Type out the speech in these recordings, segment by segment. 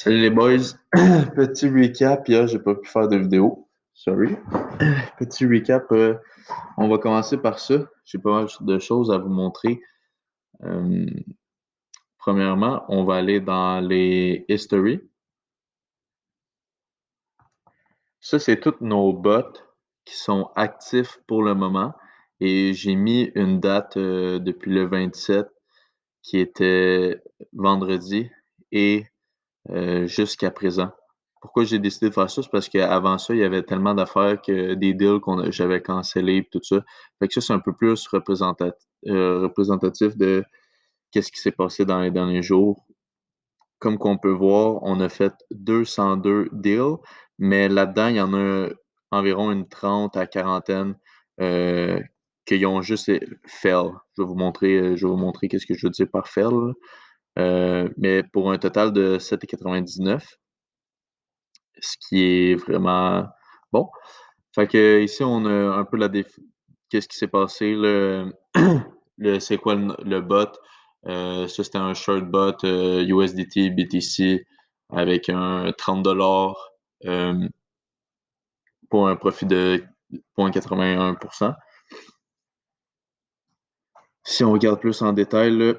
Salut les boys, petit recap, hier j'ai pas pu faire de vidéo, sorry. Petit recap, on va commencer par ça. J'ai pas mal de choses à vous montrer. Euh, Premièrement, on va aller dans les history. Ça, c'est tous nos bots qui sont actifs pour le moment. Et j'ai mis une date depuis le 27 qui était vendredi et jusqu'à présent. Pourquoi j'ai décidé de faire ça? C'est parce qu'avant ça, il y avait tellement d'affaires que des deals j'avais cancellés et tout ça. Fait que ça, c'est un peu plus représentatif de qu'est-ce qui s'est passé dans les derniers jours. Comme qu'on peut voir, on a fait 202 deals, mais là-dedans, il y en a environ une 30 à quarantaine euh, qui ont juste fail. Je vais vous montrer qu'est-ce que je veux dire par fail. Mais pour un total de 7,99, ce qui est vraiment bon. Fait que ici, on a un peu qu'est-ce qui s'est passé, c'est quoi le bot. Ça, c'était un short bot USDT, BTC avec un 30$ euh, pour un profit de 0,81%. Si on regarde plus en détail, là,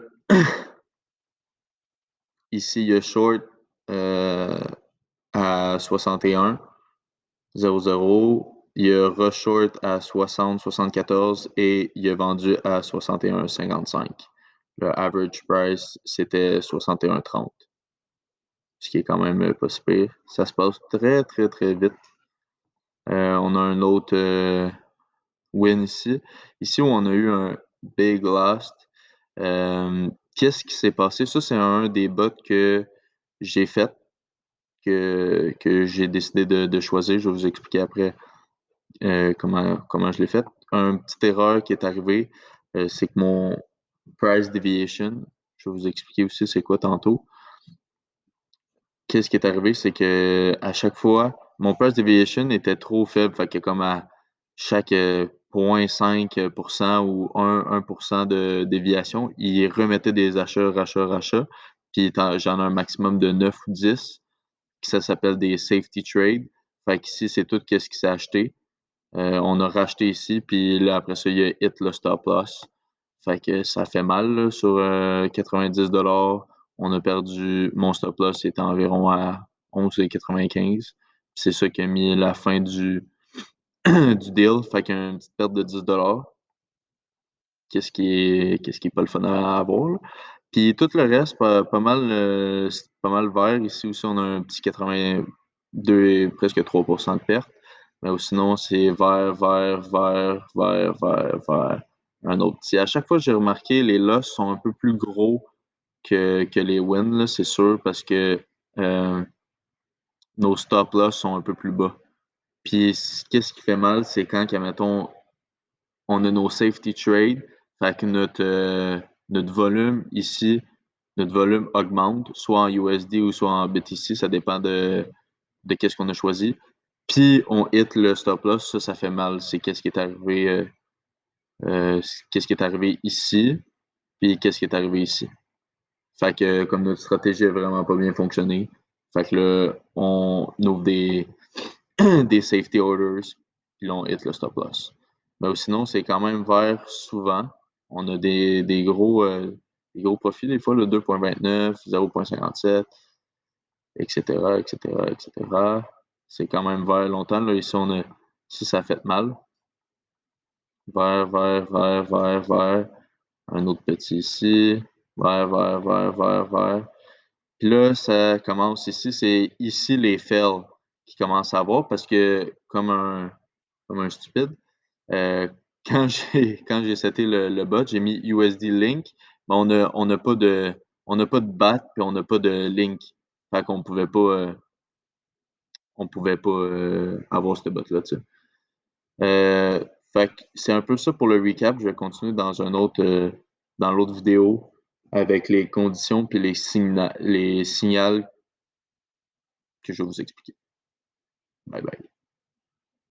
ici, il y a short euh, à 61,00. Il a re-short à 60,74 et il a vendu à 61,55. Le average price, c'était 61,30, ce qui est quand même pas si pire. Ça se passe très, très, très vite. On a un autre win ici. Ici où on a eu un big lost. Qu'est-ce qui s'est passé? Ça, c'est un des bots que j'ai fait, que j'ai décidé de choisir. Je vais vous expliquer après comment je l'ai fait. Une petite erreur qui est arrivée, c'est que mon price deviation, je vais vous expliquer aussi c'est quoi tantôt. Qu'est-ce qui est arrivé, c'est que à chaque fois, mon price deviation était trop faible, fait que comme à chaque 0,5% ou 1% de déviation, il remettait des achats, rachats, rachats, puis j'en ai un maximum de 9 ou 10, ça s'appelle des safety trades. Fait qu'ici, c'est tout ce qui s'est acheté. On a racheté ici, puis là, après ça, il a hit le stop loss. Fait que ça fait mal là, sur 90$. On a perdu, mon stop loss était environ à 11,95. C'est ça qui a mis la fin du deal. Fait qu'une petite perte de 10$. Qu'est-ce qui est pas le fun à avoir, là. Puis tout le reste, pas mal, c'est pas mal vert. Ici aussi, on a un petit 82 et presque 3% de perte. Mais sinon, c'est vert, vert, vert, vert, vert, vert. Un autre petit. À chaque fois, j'ai remarqué, les losses sont un peu plus gros que les wins, là, c'est sûr, parce que euh, nos stop loss sont un peu plus bas. Puis, qu'est-ce qui fait mal, c'est quand, mettons, on a nos safety trades, fait que notre volume ici, notre volume augmente, soit en USD ou soit en BTC, ça dépend de qu'est-ce qu'on a choisi. Puis on hit le stop loss, ça fait mal. C'est qu'est-ce qui est arrivé ici, puis qu'est-ce qui est arrivé ici. Fait que comme notre stratégie a vraiment pas bien fonctionné, fait que là, on ouvre des safety orders, puis là, on hit le stop loss. Mais sinon, c'est quand même vert souvent. On a des gros profits des fois, le 2,29, 0,57, etc., etc., etc. C'est quand même vert longtemps. Là, ici, ça fait mal. Vert, vert, vert, vert, vert. Un autre petit ici. Vert, vert, vert, vert, vert. Puis là, ça commence ici. C'est ici les fails qui commencent à avoir parce que, comme un stupide, euh, quand j'ai seté le bot, j'ai mis USD Link, mais on n'a pas de BAT puis on n'a pas de link. Fait qu'on pouvait pas avoir ce bot-là, tu sais. Euh, Fait que c'est un peu ça pour le recap. Je vais continuer dans l'autre vidéo avec les conditions puis les signaux que je vais vous expliquer. Bye bye.